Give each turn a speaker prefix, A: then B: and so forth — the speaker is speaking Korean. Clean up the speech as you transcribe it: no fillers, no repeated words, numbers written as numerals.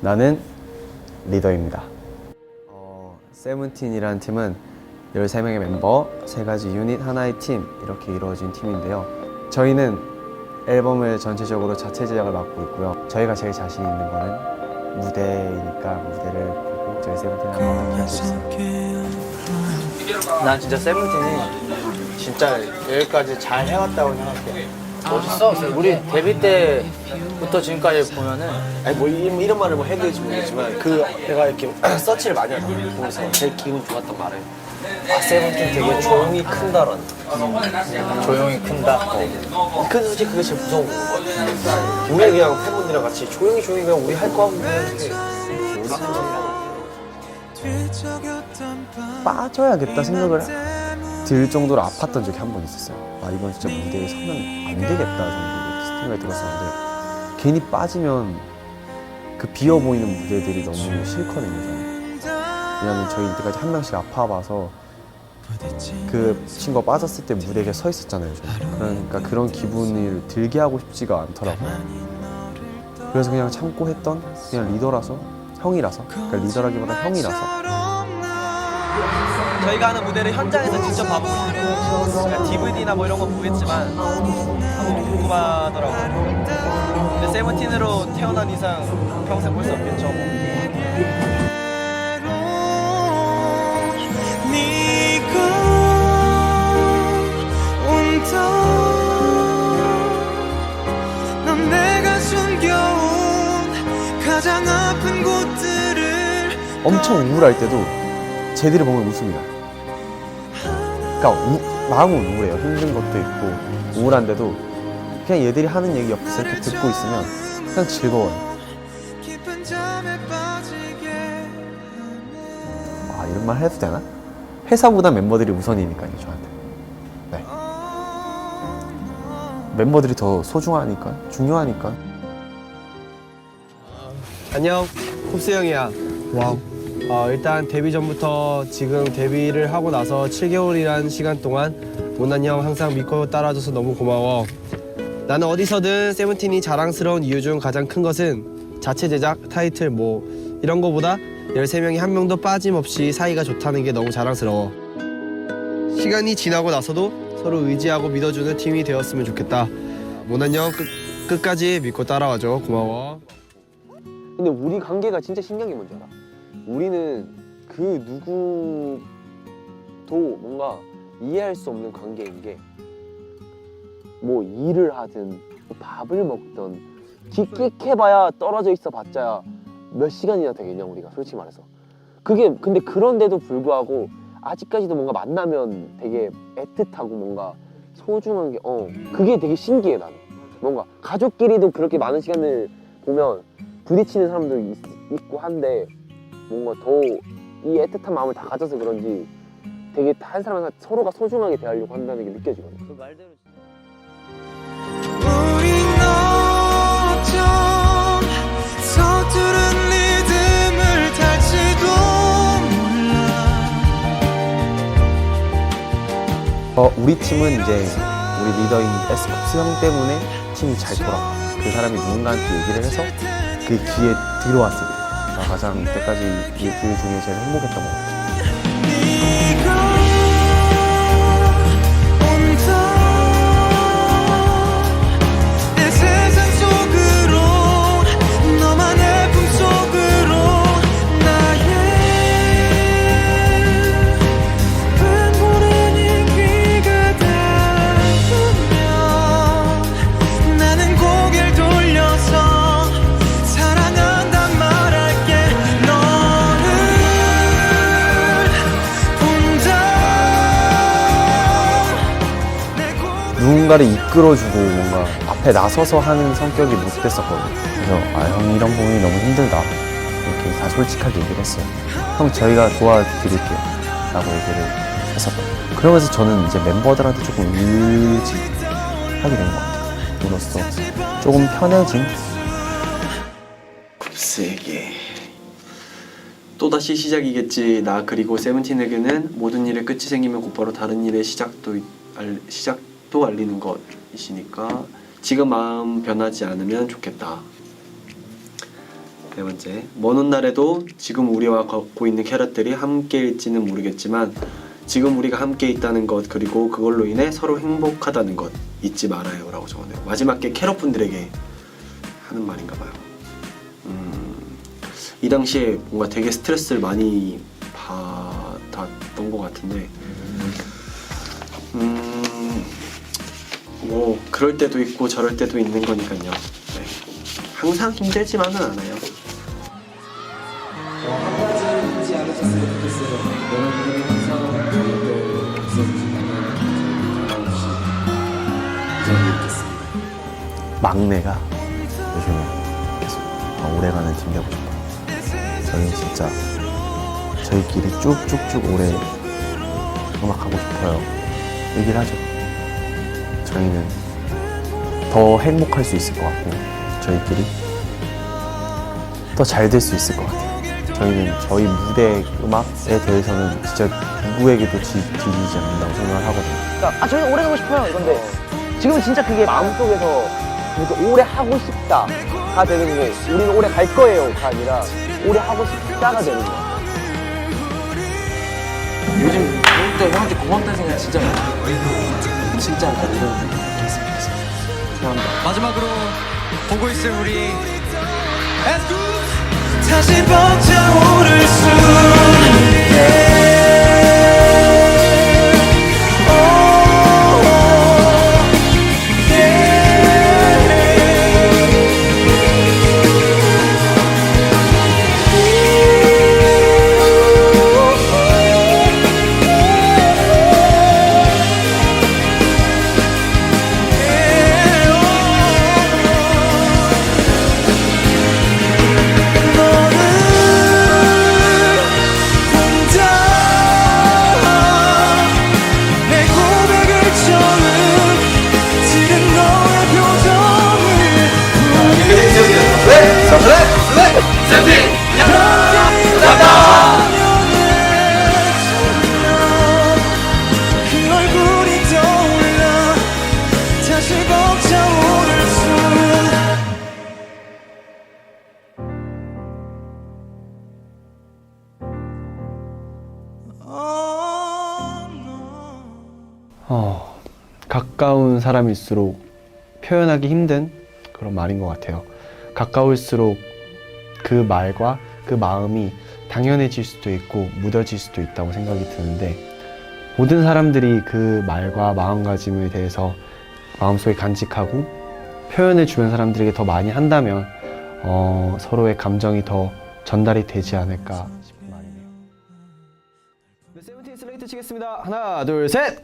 A: 나는 리더입니다. 세븐틴이라는 팀은 13명의 멤버, 3가지 유닛, 하나의 팀 이렇게 이루어진 팀인데요. 저희는 앨범을 전체적으로 자체 제작을 맡고 있고요. 저희가 제일 자신 있는 거는 무대이니까 무대를 보고 저희 세븐틴을 한번 해보겠습니다.
B: 난 진짜 세븐틴이 진짜 여기까지 잘 해왔다고 생각해. 멋있어. 우리 데뷔 때부터 지금까지 보면은
C: 아니 뭐 이런 말을 뭐 해도 될지 모르겠지만 내가 이렇게 서치를 많이 하잖아. 보면서 제일 기분 좋았던 말은 세븐틴 되게 조용히 큰다라는.
B: 조용히 큰다.
C: 그 솔직히 그게 제일 무서운 거 같아. 우리 그냥 팬분들이랑 같이 조용히 그냥 우리 할 거 하고 그냥
A: 빠져야겠다 생각을 들 정도로 아팠던 적이 한 번 있었어요. 아 이건 진짜 무대에 서면 안 되겠다 정도로 생각이 들었었는데 괜히 빠지면 그 비어 보이는 무대들이 너무 싫거든요. 저는. 왜냐면 저희 이때까지 한 명씩 아파봐서 그 친구가 빠졌을 때 무대에 서 있었잖아요. 저는. 그러니까 그런 기분을 들게 하고 싶지가 않더라고요. 그래서 그냥 참고 했던 그냥 리더라서 형이라서 그러니까 리더라기보다 형이라서
D: 저희가 하는 무대를 현장에서 직접 봐보고 싶어요. 그러니까 DVD나 뭐 이런 거 보겠지만 너무 궁금하더라고요. 근데 세븐틴으로 태어난 이상 평생 볼 수 없겠죠.
A: 엄청 우울할 때도 쟤들을 보면 웃습니다. 그러니까 마음은 우울해요. 힘든 것도 있고 우울한데도 그냥 얘들이 하는 얘기 옆에서 이렇게 듣고 있으면 그냥 즐거워요. 아 이런 말 해도 되나? 회사보다 멤버들이 우선이니까요 저한테. 네. 멤버들이 더 소중하니까 중요하니까.
D: 안녕, 쿱스 형이야. 와우. 일단 데뷔 전부터 지금 데뷔를 하고 나서 7개월이라는 시간 동안 모난 형 항상 믿고 따라줘서 너무 고마워. 나는 어디서든 세븐틴이 자랑스러운 이유 중 가장 큰 것은 자체 제작, 타이틀 뭐 이런 거보다 13명이 한 명도 빠짐없이 사이가 좋다는 게 너무 자랑스러워. 시간이 지나고 나서도 서로 의지하고 믿어주는 팀이 되었으면 좋겠다. 모난 형 끝까지 믿고 따라와줘. 고마워.
C: 근데 우리 관계가 진짜 신기한 게 뭔지 알아? 우리는 그 누구도 뭔가 이해할 수 없는 관계인 게 뭐 일을 하든 뭐 밥을 먹든 기끽해봐야 떨어져 있어 봤자 몇 시간이나 되겠냐 우리가 솔직히 말해서. 그게 근데 그런데도 불구하고 아직까지도 뭔가 만나면 되게 애틋하고 뭔가 소중한 게 그게 되게 신기해 나는. 뭔가 가족끼리도 그렇게 많은 시간을 보면 부딪히는 사람도 있고 한데 뭔가 더 이 애틋한 마음을 다 가져서 그런지 되게 한 사람과 서로가 소중하게 대하려고 한다는 게 느껴지거든요. 그 말대로
E: 우린 어쩜 서투른 리듬을 탈지도 몰라.
A: 우리 팀은 이제 우리 리더인 에스쿱스 형 때문에 팀이 잘 돌아가. 그 사람이 누군가한테 얘기를 해서 그 귀에 들어왔을 때 가장 이때까지 이 둘 중에 제일 행복했던 것 같아요. 누군가를 이끌어주고 뭔가 앞에 나서서 하는 성격이 못 됐었거든요. 그래서 형 이런 부분이 너무 힘들다 이렇게 다 솔직하게 얘기를 했어요. 형 저희가 도와드릴게요 라고 얘기를 했었거든요. 그러면서 저는 이제 멤버들한테 조금 의지하게 된 것 같아요. 이로써 조금 편해진.
F: 쿱스에게 또다시 시작이겠지. 나 그리고 세븐틴에게는 모든 일의 끝이 생기면 곧바로 다른 일의 시작도 알리는 것이니까 지금 마음 변하지 않으면 좋겠다. 네 번째, 먼 훗날에도 지금 우리와 걷고 있는 캐럿들이 함께일지는 모르겠지만 지금 우리가 함께 있다는 것 그리고 그걸로 인해 서로 행복하다는 것 잊지 말아요 라고 적었네요. 마지막 게 캐럿분들에게 하는 말인가 봐요. 이 당시에 뭔가 되게 스트레스를 많이 받았던 것 같은데 뭐 그럴 때도 있고 저럴 때도 있는 거니까요. 네. 항상 힘들지만은 않아요.
A: 막내가 요즘에 계속 오래가는 팀 되고 싶어요. 저희는 진짜 저희끼리 쭉쭉쭉 오래 음악하고 싶어요. 얘기를 하죠. 저희는 더 행복할 수 있을 것 같고 저희끼리 더 잘 될 수 있을 것 같아요. 저희는 저희 무대 음악에 대해서는 진짜 누구에게도 뒤지지 않는다고 생각을 하거든요.
C: 그러니까 저희는 오래 가고 싶어요 이건데 지금은 진짜 그게 마음속에서 이렇게 오래 하고 싶다가 되는 거고 우리는 오래 갈 거예요가 아니라 오래 하고 싶다가 되는 거야.
B: 요즘 또 형한테 고맙다는 생각 진짜 많아요. 진짜 나 이런 생각 했으면 좋겠어요. 죄송합니다.
E: 마지막으로 보고 있을 우리 다시 벅차오를 수 그 얼굴이 떠올라 다시 벅차오를 수
A: 가까운 사람일수록 표현하기 힘든 그런 말인 것 같아요. 가까울수록 그 말과 그 마음이 당연해질 수도 있고 무뎌질 수도 있다고 생각이 드는데 모든 사람들이 그 말과 마음가짐에 대해서 마음속에 간직하고 표현을 주변 사람들에게 더 많이 한다면 서로의 감정이 더 전달이 되지 않을까 싶은 말이네요.
D: 네, 세븐틴 슬레이트 치겠습니다. 하나, 둘, 셋.